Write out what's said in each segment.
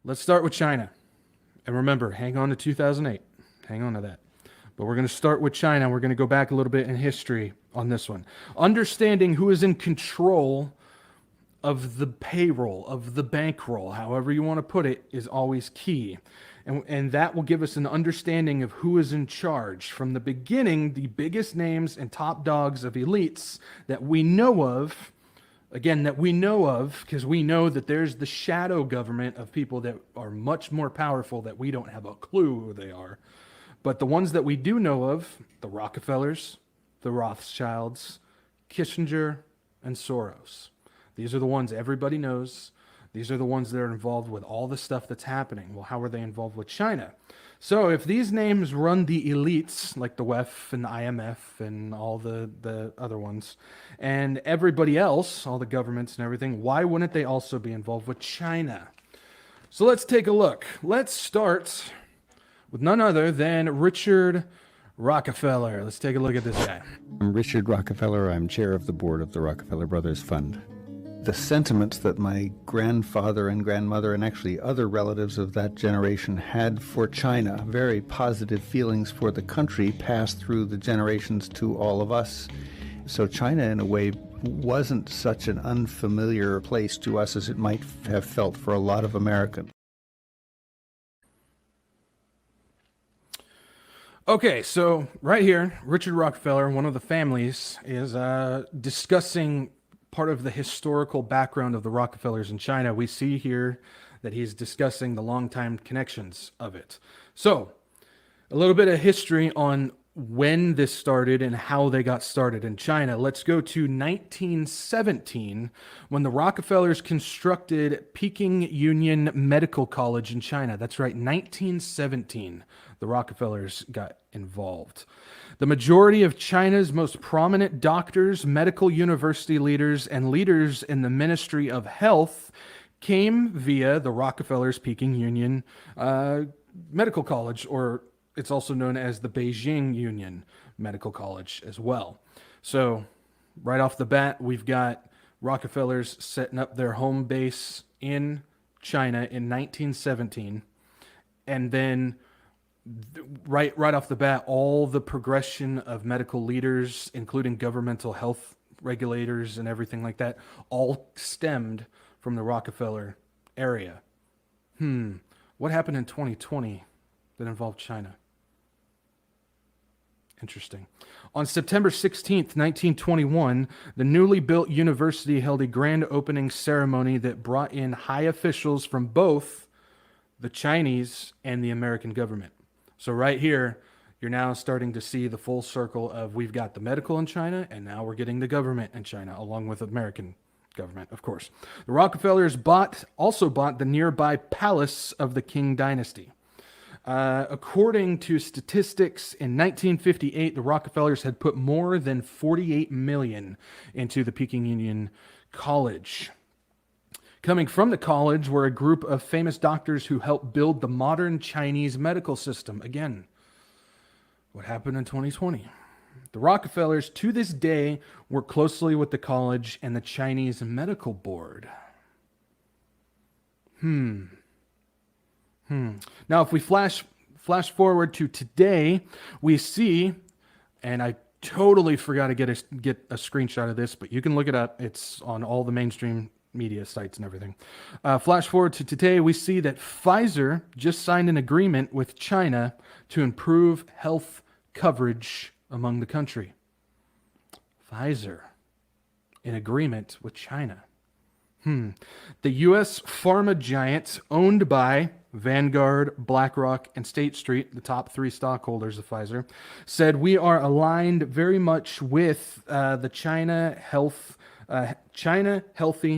Let's start with China. And remember, hang on to 2008. Hang on to that. But we're going to start with China. We're going to go back a little bit in history on this one. Understanding who is in control of the payroll, of the bankroll, however you want to put it, is always key. And that will give us an understanding of who is in charge. From the beginning, the biggest names and top dogs of elites that we know of, again, that we know of, because we know that there's the shadow government of people that are much more powerful that we don't have a clue who they are. But the ones that we do know of, the Rockefellers, the Rothschilds, Kissinger, and Soros. These are the ones everybody knows. These are the ones that are involved with all the stuff that's happening. Well, how are they involved with China? So if these names run the elites, like the WEF and the IMF and all the other ones, and everybody else, all the governments and everything, why wouldn't they also be involved with China? So let's take a look. Let's start with none other than Richard Rockefeller. Let's take a look at this guy. I'm Richard Rockefeller. I'm chair of the board of the Rockefeller Brothers Fund. The sentiments that my grandfather and grandmother and actually other relatives of that generation had for China, very positive feelings for the country, passed through the generations to all of us. So China, in a way, wasn't such an unfamiliar place to us as it might have felt for a lot of Americans. Okay, so right here, Richard Rockefeller, one of the families, is discussing part of the historical background of the Rockefellers in China. We see here that he's discussing the long-time connections of it. So, a little bit of history on when this started and how they got started in China. Let's go to 1917, when the Rockefellers constructed Peking Union Medical College in China. That's right, 1917, the Rockefellers got involved. The majority of China's most prominent doctors, medical university leaders, and leaders in the Ministry of Health came via the Rockefellers Peking Union Medical College, or it's also known as the Beijing Union Medical College as well. So right off the bat, we've got Rockefellers setting up their home base in China in 1917, and then right off the bat, all the progression of medical leaders, including governmental health regulators and everything like that, all stemmed from the Rockefeller area. What happened in 2020 that involved China? Interesting. On September 16th, 1921, the newly built university held a grand opening ceremony that brought in high officials from both the Chinese and the American government. So right here, you're now starting to see the full circle of we've got the medical in China, and now we're getting the government in China, along with American government, of course. The Rockefellers also bought the nearby palace of the Qing dynasty. According to statistics, in 1958, the Rockefellers had put more than $48 million into the Peking Union College. Coming from the college were a group of famous doctors who helped build the modern Chinese medical system. Again, what happened in 2020? The Rockefellers, to this day, work closely with the college and the Chinese Medical Board. Now, if we flash forward to today, we see, and I totally forgot to get a screenshot of this, but you can look it up. It's on all the mainstream media sites and everything. Flash forward to today, we see that Pfizer just signed an agreement with China to improve health coverage among the country. Pfizer in agreement with China. The U.S. pharma giant owned by Vanguard, BlackRock, and State Street, the top three stockholders of Pfizer, said we are aligned very much with the China Healthy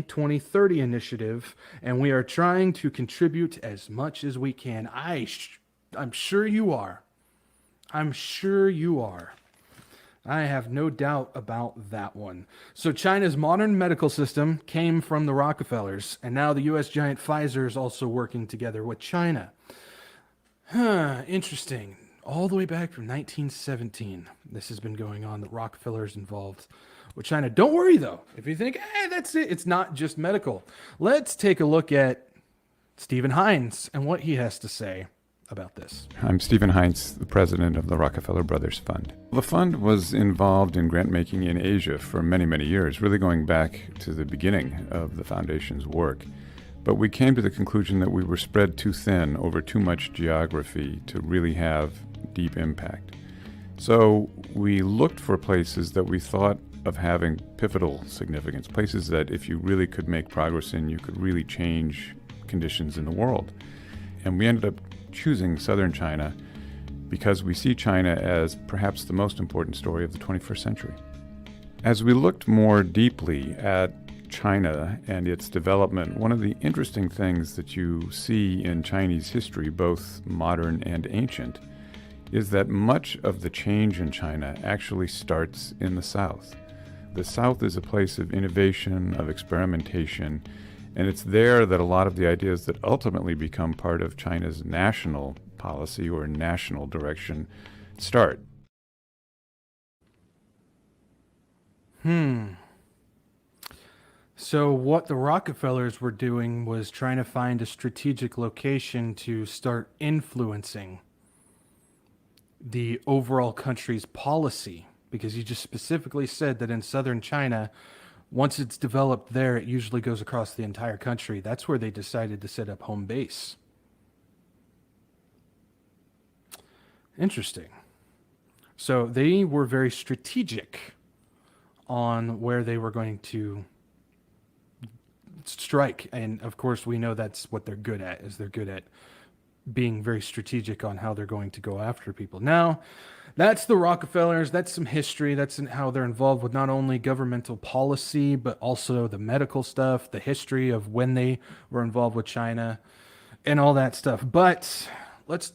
2030 initiative, and we are trying to contribute as much as we can. I'm sure you are. I'm sure you are. I have no doubt about that one. So China's modern medical system came from the Rockefellers, and now the U.S. giant Pfizer is also working together with China. Interesting. All the way back from 1917, this has been going on. The Rockefellers involved with China. Don't worry, though. If you think, hey, that's it, it's not just medical. Let's take a look at Stephen Hines and what he has to say about this. I'm Stephen Hines, the president of the Rockefeller Brothers Fund. The fund was involved in grant making in Asia for many, many years, really going back to the beginning of the foundation's work. But we came to the conclusion that we were spread too thin over too much geography to really have deep impact. So we looked for places that we thought of having pivotal significance, places that if you really could make progress in, you could really change conditions in the world. And we ended up choosing southern China because we see China as perhaps the most important story of the 21st century. As we looked more deeply at China and its development, one of the interesting things that you see in Chinese history, both modern and ancient, is that much of the change in China actually starts in the South. The South is a place of innovation, of experimentation, and it's there that a lot of the ideas that ultimately become part of China's national policy or national direction start. So what the Rockefellers were doing was trying to find a strategic location to start influencing the overall country's policy, because you just specifically said that in southern China, once it's developed there, it usually goes across the entire country. That's where they decided to set up home base. Interesting. So they were very strategic on where they were going to strike. And of course, we know that's what they're good at, is they're good at being very strategic on how they're going to go after people. Now, that's the Rockefellers. That's some history. That's how they're involved with not only governmental policy, but also the medical stuff, the history of when they were involved with China and all that stuff. But let's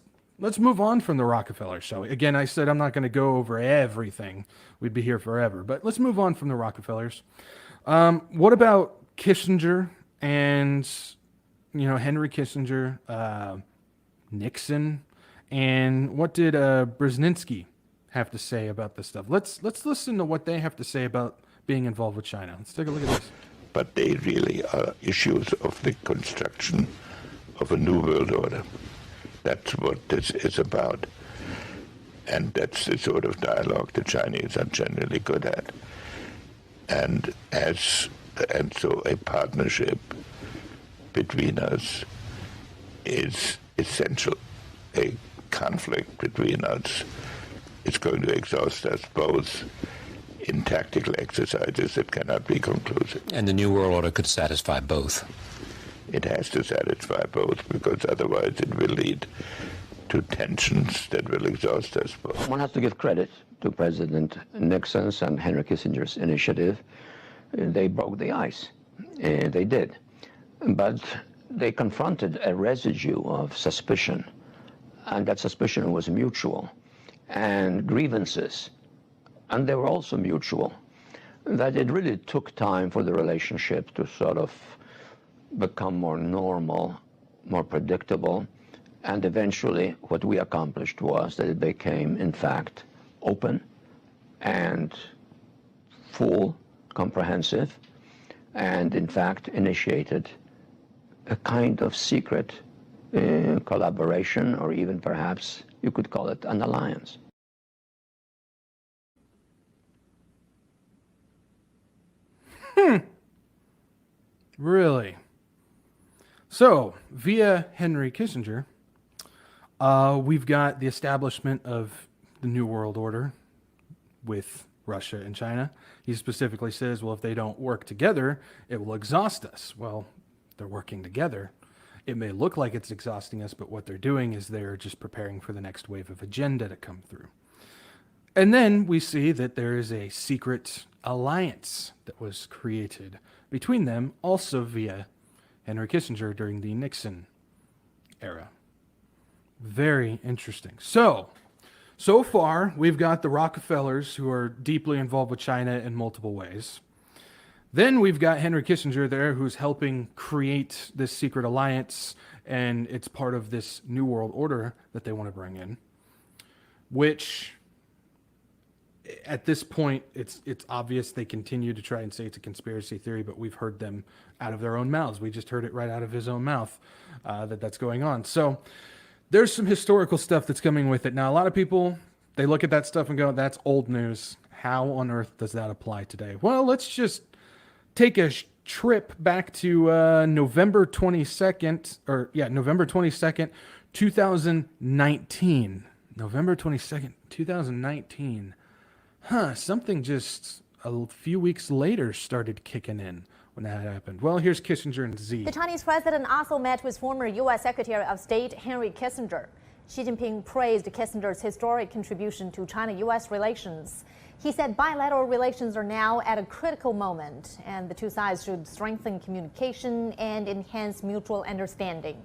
move on from the Rockefellers, shall we? Again, I said I'm not going to go over everything. We'd be here forever. But let's move on from the Rockefellers. What about Kissinger and, Henry Kissinger, Nixon, and what did Brzezinski have to say about this stuff? Let's listen to what they have to say about being involved with China. Let's take a look at this. But they really are issues of the construction of a new world order. That's what this is about. And that's the sort of dialogue the Chinese are generally good at. And so a partnership between us is essential. A conflict between us is going to exhaust us both in tactical exercises that cannot be conclusive. And the New World Order could satisfy both. It has to satisfy both, because otherwise it will lead to tensions that will exhaust us both. One has to give credit to President Nixon's and Henry Kissinger's initiative. They broke the ice. They did. But they confronted a residue of suspicion, and that suspicion was mutual, and grievances, and they were also mutual, that it really took time for the relationship to sort of become more normal, more predictable, and eventually what we accomplished was that it became, in fact, open and full, comprehensive, and in fact initiated a kind of secret collaboration, or even perhaps you could call it an alliance. Really? So, via Henry Kissinger, we've got the establishment of the New World Order with Russia and China. He specifically says, well, if they don't work together, it will exhaust us. Well, they're working together. It may look like it's exhausting us, but what they're doing is they're just preparing for the next wave of agenda to come through. And then we see that there is a secret alliance that was created between them, also via Henry Kissinger during the Nixon era. Very interesting. So far, we've got the Rockefellers, who are deeply involved with China in multiple ways. Then we've got Henry Kissinger there, who's helping create this secret alliance, and it's part of this New World Order that they want to bring in, which at this point, it's obvious they continue to try and say it's a conspiracy theory, but we've heard them out of their own mouths. We just heard it right out of his own mouth that's going on. So there's some historical stuff that's coming with it. Now, a lot of people, they look at that stuff and go, that's old news. How on earth does that apply today? Well, let's just take a trip back to November 22nd, November 22nd, 2019. November 22nd, 2019. Something just a few weeks later started kicking in when that happened. Well, here's Kissinger and Z. The Chinese president also met with former U.S. Secretary of State Henry Kissinger. Xi Jinping praised Kissinger's historic contribution to China-U.S. relations. He said bilateral relations are now at a critical moment, and the two sides should strengthen communication and enhance mutual understanding.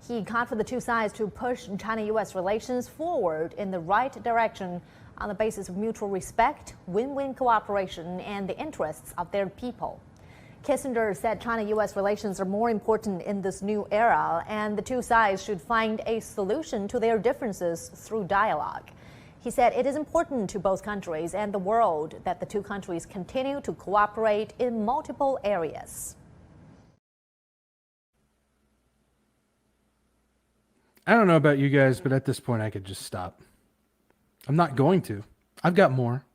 He called for the two sides to push China-U.S. relations forward in the right direction on the basis of mutual respect, win-win cooperation, and the interests of their people. Kissinger said China-U.S. relations are more important in this new era, and the two sides should find a solution to their differences through dialogue. He said it is important to both countries and the world that the two countries continue to cooperate in multiple areas. I don't know about you guys, but at this point I could just stop. I'm not going to. I've got more.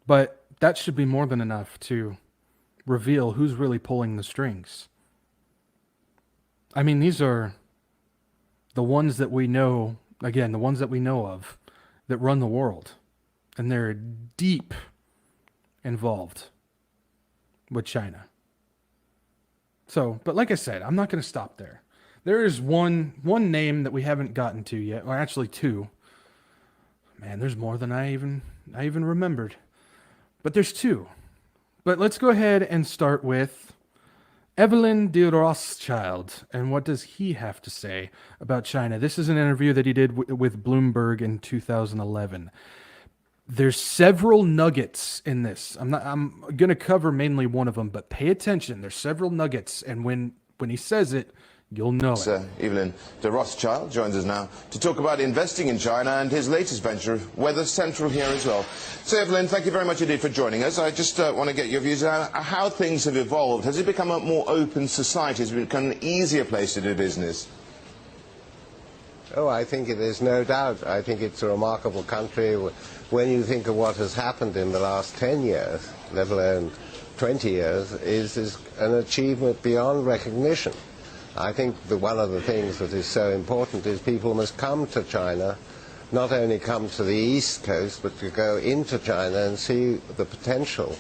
But that should be more than enough to reveal who's really pulling the strings. I mean, these are the ones that we know, again, the ones that we know of that run the world. And they're deep involved with China. So, but like I said, I'm not going to stop there. There is one name that we haven't gotten to yet, or actually two. Man, there's more than I even remembered. But there's two. But let's go ahead and start with Evelyn de Rothschild. And what does he have to say about China? This is an interview that he did with Bloomberg in 2011. There's several nuggets in this. I'm going to cover mainly one of them, but pay attention. There's several nuggets, and when he says it, you'll know it. Evelyn de Rothschild joins us now to talk about investing in China and his latest venture, Weather Central, here as well. So, Evelyn, thank you very much indeed for joining us. I just want to get your views on how things have evolved. Has it become a more open society? Has it become an easier place to do business? Oh, I think it is, no doubt. I think it's a remarkable country. When you think of what has happened in the last 10 years, let alone 20 years, is an achievement beyond recognition. I think that one of the things that is so important is people must come to China, not only come to the East Coast, but to go into China and see the potential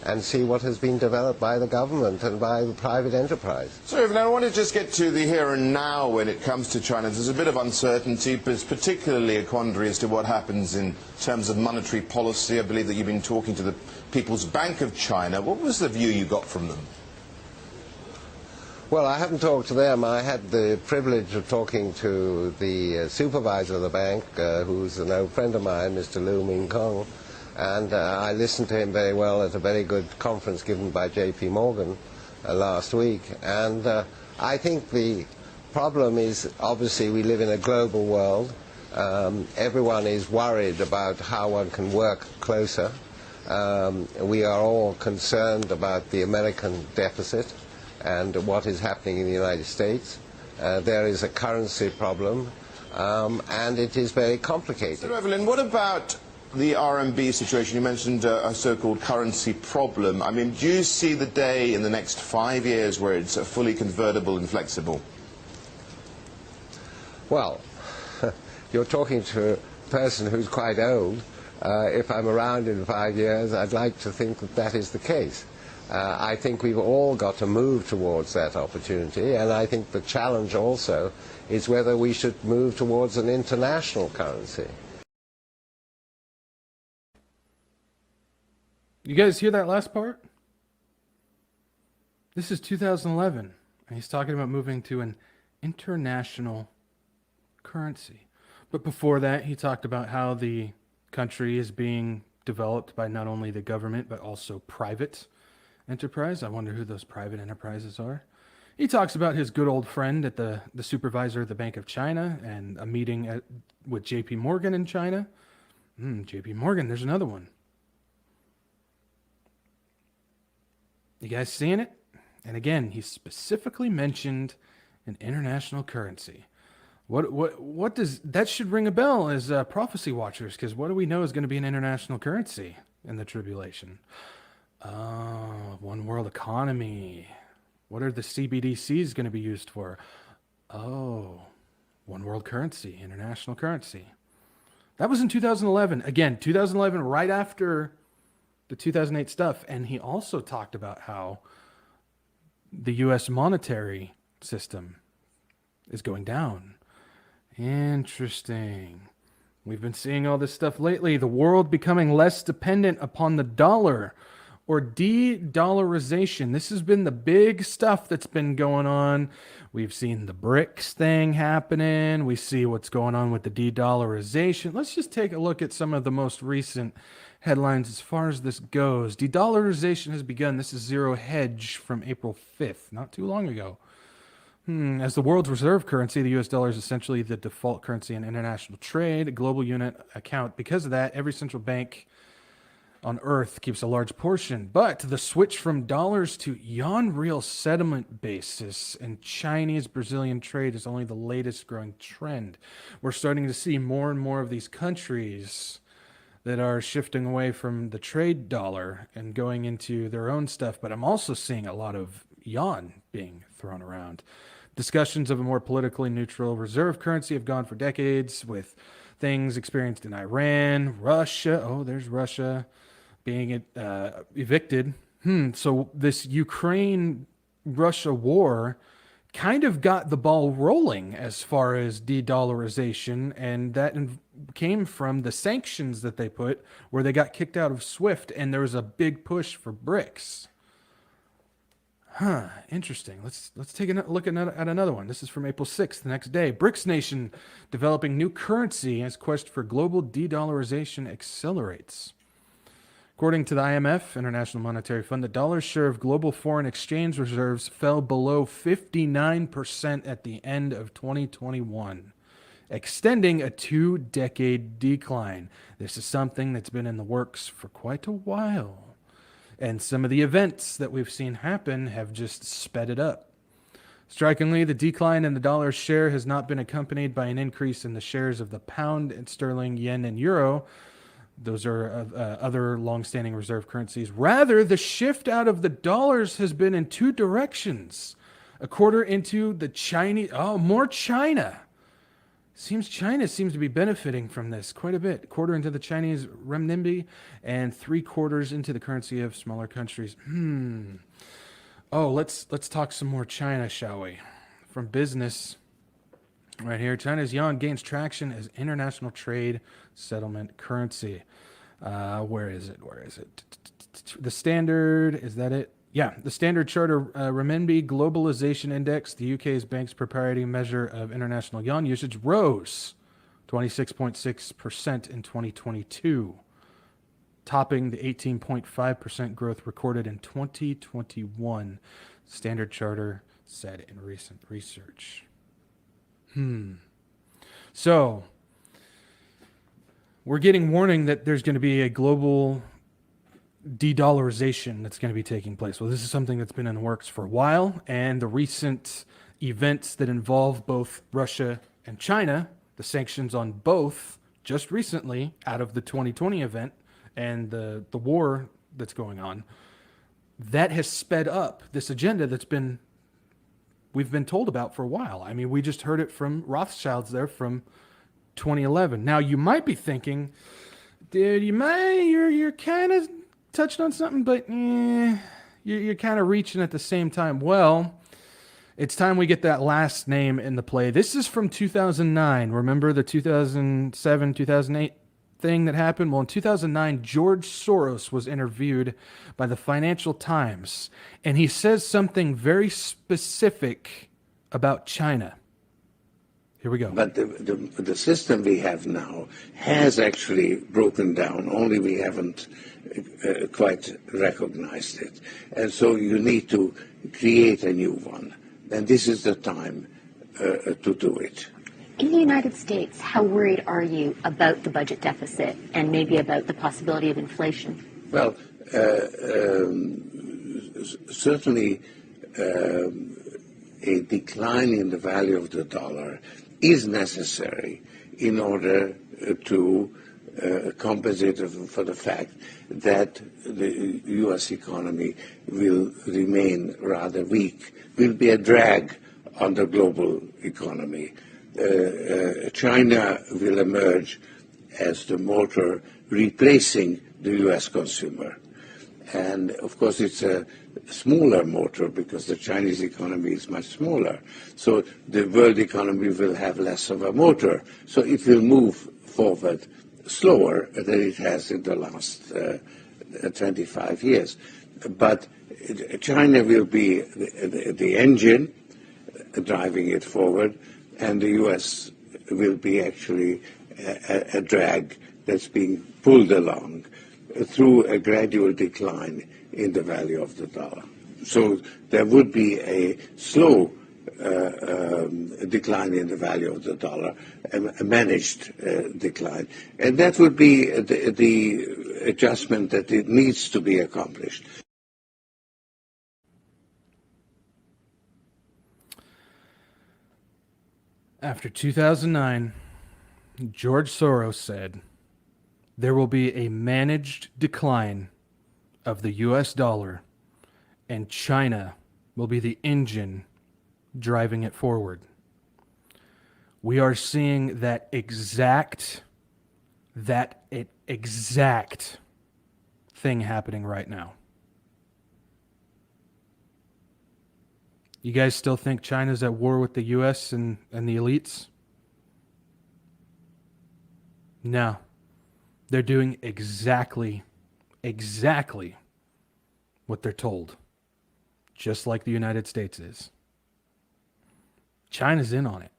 and see what has been developed by the government and by the private enterprise. So, Evelyn, I want to just get to the here and now when it comes to China. There's a bit of uncertainty, but it's particularly a quandary as to what happens in terms of monetary policy. I believe that you've been talking to the People's Bank of China. What was the view you got from them? Well, I haven't talked to them. I had the privilege of talking to the supervisor of the bank, who's an old friend of mine, Mr. Lu Mingkong, and I listened to him very well at a very good conference given by J.P. Morgan last week. And I think the problem is, obviously, we live in a global world. Everyone is worried about how one can work closer. We are all concerned about the American deficit and what is happening in the United States. There is a currency problem, and it is very complicated. So, Evelyn, what about the RMB situation? You mentioned a so-called currency problem. I mean, do you see the day in the next 5 years where it's fully convertible and flexible? Well, you're talking to a person who's quite old. If I'm around in 5 years, I'd like to think that that is the case. I think we've all got to move towards that opportunity, and I think the challenge also is whether we should move towards an international currency. You guys hear that last part? This is 2011, and he's talking about moving to an international currency. But before that, he talked about how the country is being developed by not only the government, but also private enterprise. I wonder who those private enterprises are. He talks about his good old friend at the supervisor of the Bank of China and a meeting with J.P. Morgan in China. JP Morgan, there's another one. You guys seeing it? And again, he specifically mentioned an international currency. What does that should ring a bell as prophecy watchers? Because what do we know is going to be an international currency in the tribulation? One world economy. What are the CBDCs going to be used for? Oh, one world currency, international currency. That was in 2011. Again, 2011, right after the 2008 stuff. And he also talked about how the U.S. monetary system is going down. Interesting. We've been seeing all this stuff lately. The world becoming less dependent upon the dollar, or de-dollarization. This has been the big stuff that's been going on. We've seen the BRICS thing happening. We see what's going on with the de-dollarization. Let's just take a look at some of the most recent headlines as far as this goes. De-dollarization has begun. This is Zero Hedge from April 5th, not too long ago. As the world's reserve currency, the US dollar is essentially the default currency in international trade, a global unit account. Because of that, every central bank on Earth keeps a large portion. But the switch from dollars to yuan real settlement basis and Chinese Brazilian trade is only the latest growing trend. We're starting to see more and more of these countries that are shifting away from the trade dollar and going into their own stuff. But I'm also seeing a lot of yuan being thrown around. Discussions of a more politically neutral reserve currency have gone for decades, with things experienced in Iran, Russia. Oh, there's Russia being evicted. So this Ukraine-Russia war kind of got the ball rolling as far as de-dollarization, and that came from the sanctions that they put, where they got kicked out of SWIFT, and there was a big push for BRICS. Interesting. Let's take a look at another one. This is from April 6th, the next day. BRICS nation developing new currency as quest for global de-dollarization accelerates. According to the IMF, International Monetary Fund, the dollar's share of global foreign exchange reserves fell below 59% at the end of 2021, extending a 2-decade decline. This is something that's been in the works for quite a while. And some of the events that we've seen happen have just sped it up. Strikingly, the decline in the dollar's share has not been accompanied by an increase in the shares of the pound and sterling, yen, and euro. Those are other long-standing reserve currencies. Rather, the shift out of the dollars has been in two directions. A quarter into the Chinese... Oh, more China. China seems to be benefiting from this quite a bit. A quarter into the Chinese renminbi and 3/4 into the currency of smaller countries. Oh, let's talk some more China, shall we? From business, right here. China's yuan gains traction as international trade settlement currency. Where is it? The Standard, is that it? Yeah, the Standard Chartered Renminbi Globalization Index, the UK's bank's proprietary measure of international yuan usage, rose 26.6% in 2022, topping the 18.5% growth recorded in 2021, Standard Chartered said in recent research. So, we're getting warning that there's going to be a global de-dollarization that's going to be taking place. Well, this is something that's been in the works for a while, and the recent events that involve both Russia and China, the sanctions on both just recently out of the 2020 event and the war that's going on, that has sped up this agenda we've been told about for a while. I mean, we just heard it from Rothschilds there from 2011. Now, you might be thinking, dude, you're kind of touched on something, but you're kind of reaching at the same time. Well, it's time we get that last name in the play. This is from 2009. Remember the 2007, 2008 thing that happened? Well, in 2009, George Soros was interviewed by the Financial Times, and he says something very specific about China. Here we go. But the system we have now has actually broken down, only we haven't quite recognized it. And so you need to create a new one. And this is the time to do it. In the United States, how worried are you about the budget deficit and maybe about the possibility of inflation? Well, certainly a decline in the value of the dollar is necessary in order to compensate for the fact that the U.S. economy will remain rather weak, will be a drag on the global economy. China will emerge as the motor replacing the U.S. consumer. And of course, it's a smaller motor because the Chinese economy is much smaller. So the world economy will have less of a motor. So it will move forward slower than it has in the last 25 years. But China will be the engine driving it forward, and the U.S. will be actually a drag that's being pulled along through a gradual decline in the value of the dollar. So there would be a slow decline in the value of the dollar, a managed decline. And that would be the adjustment that it needs to be accomplished. After 2009, George Soros said, there will be a managed decline of the US dollar, and China will be the engine driving it forward. We are seeing that exact thing happening right now. You guys still think China's at war with the US and the elites? No. They're doing exactly what they're told. Just like the United States is. China's in on it.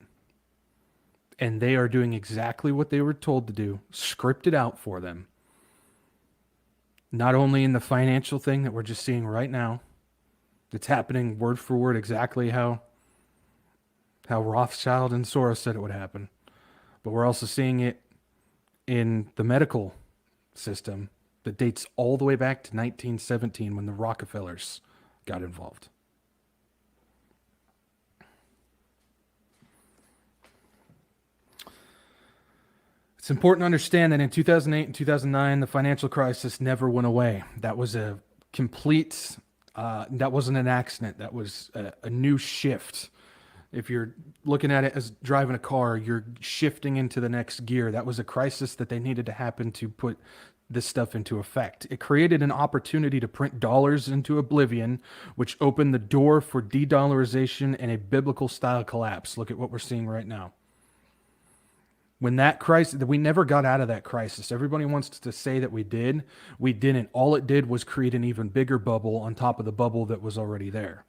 And they are doing exactly what they were told to do, scripted out for them. Not only in the financial thing that we're just seeing right now, it's happening word for word exactly how Rothschild and Soros said it would happen. But we're also seeing it in the medical system that dates all the way back to 1917 when the Rockefellers got involved. It's important to understand that in 2008 and 2009, the financial crisis never went away. That was a complete, that wasn't an accident. That was a new shift. If you're looking at it as driving a car, you're shifting into the next gear. That was a crisis that they needed to happen to put this stuff into effect. It created an opportunity to print dollars into oblivion, which opened the door for de-dollarization and a biblical style collapse. Look at what we're seeing right now. When that crisis, we never got out of that crisis. Everybody wants to say that we did. We didn't. All it did was create an even bigger bubble on top of the bubble that was already there.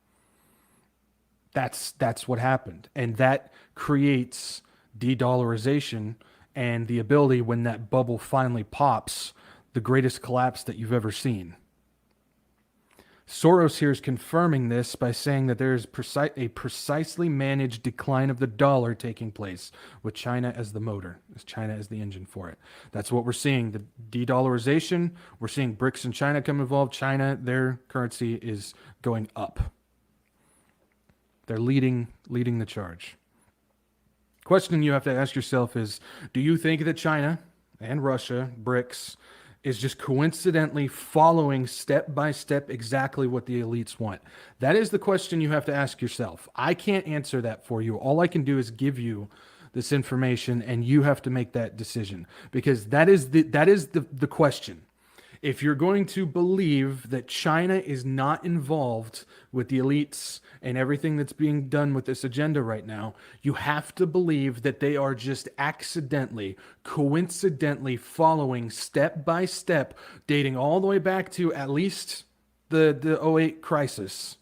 That's what happened. And that creates de-dollarization and the ability, when that bubble finally pops, the greatest collapse that you've ever seen. Soros here is confirming this by saying that there is a precisely managed decline of the dollar taking place, with China as the motor, as China as the engine for it. That's what we're seeing, the de-dollarization. We're seeing BRICS and China come involved. China, their currency is going up. They're leading the charge. Question you have to ask yourself is, do you think that China and Russia, BRICS, is just coincidentally following step by step exactly what the elites want? That is the question you have to ask yourself. I can't answer that for you. All I can do is give you this information, and you have to make that decision, because that is the question. If you're going to believe that China is not involved with the elites and everything that's being done with this agenda right now, you have to believe that they are just accidentally, coincidentally following step by step, dating all the way back to at least the 2008 crisis,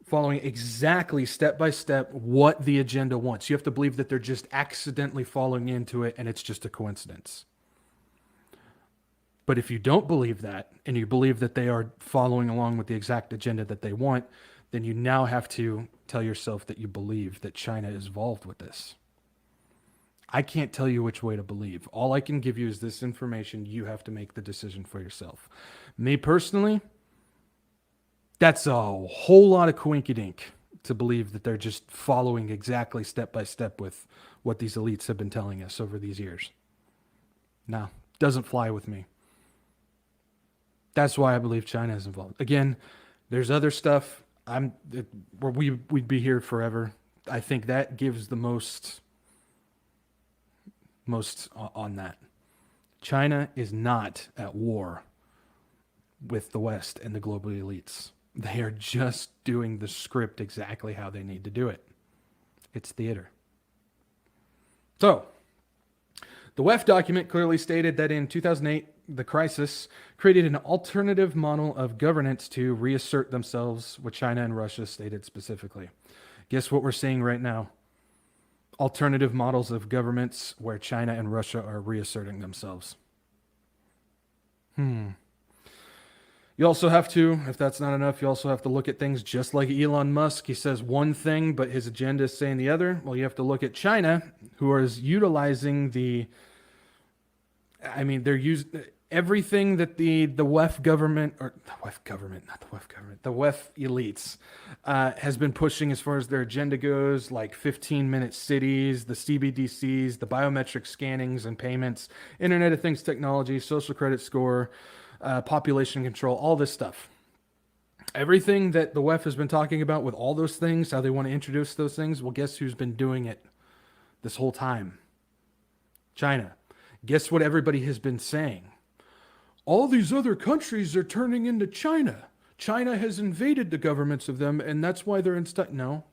following exactly step by step what the agenda wants. You have to believe that they're just accidentally falling into it and it's just a coincidence. But if you don't believe that, and you believe that they are following along with the exact agenda that they want, then you now have to tell yourself that you believe that China is involved with this. I can't tell you which way to believe. All I can give you is this information. You have to make the decision for yourself. Me personally, that's a whole lot of coinkydink to believe that they're just following exactly step by step with what these elites have been telling us over these years. No, doesn't fly with me. That's why I believe China is involved. Again, there's other stuff. We'd be here forever. I think that gives the most on that. China is not at war with the West and the global elites. They are just doing the script exactly how they need to do it. It's theater. So, the WEF document clearly stated that in 2008, the crisis created an alternative model of governance to reassert themselves, what China and Russia stated specifically. Guess what we're seeing right now? Alternative models of governments where China and Russia are reasserting themselves. You also have to, if that's not enough, you also have to look at things just like Elon Musk. He says one thing, but his agenda is saying the other. Well, you have to look at China, who is utilizing they're using everything that the WEF government, or the WEF government, not the WEF government, the WEF elites has been pushing as far as their agenda goes, like 15-minute cities, the CBDCs, the biometric scannings and payments, Internet of Things technology, social credit score, population control, all this stuff. Everything that the WEF has been talking about with all those things, how they want to introduce those things, well, guess who's been doing it this whole time? China. Guess what everybody has been saying? All these other countries are turning into China. China has invaded the governments of them, and that's why they're in stuff. No.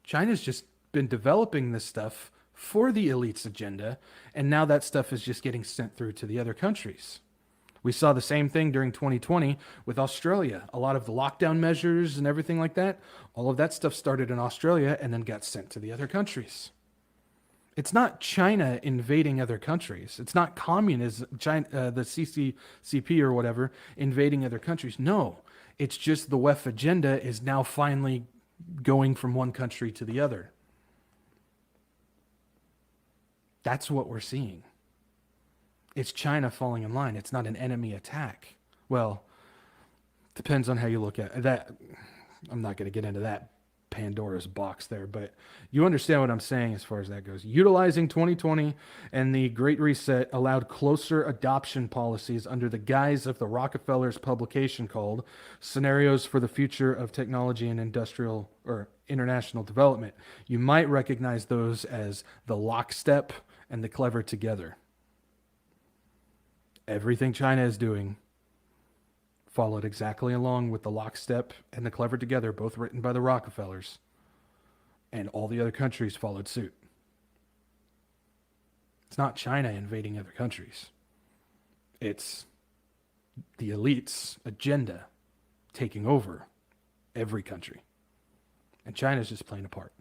China's just been developing this stuff for the elites' agenda, and now that stuff is just getting sent through to the other countries. We saw the same thing during 2020 with Australia. A lot of the lockdown measures and everything like that, all of that stuff started in Australia and then got sent to the other countries. It's not China invading other countries. It's not communism, China, the CCP or whatever, invading other countries. No, it's just the WEF agenda is now finally going from one country to the other. That's what we're seeing. It's China falling in line. It's not an enemy attack. Well, depends on how you look at that. I'm not going to get into that Pandora's box there, but you understand what I'm saying as far as that goes. Utilizing 2020 and the Great Reset allowed closer adoption policies under the guise of the Rockefellers publication called Scenarios for the Future of Technology and Industrial or International Development. You might recognize those as the lockstep and the clever together. Everything China is doing followed exactly along with the lockstep and the clever together, both written by the Rockefellers, and all the other countries followed suit. It's not China invading other countries. It's the elites' agenda taking over every country. And China's just playing a part.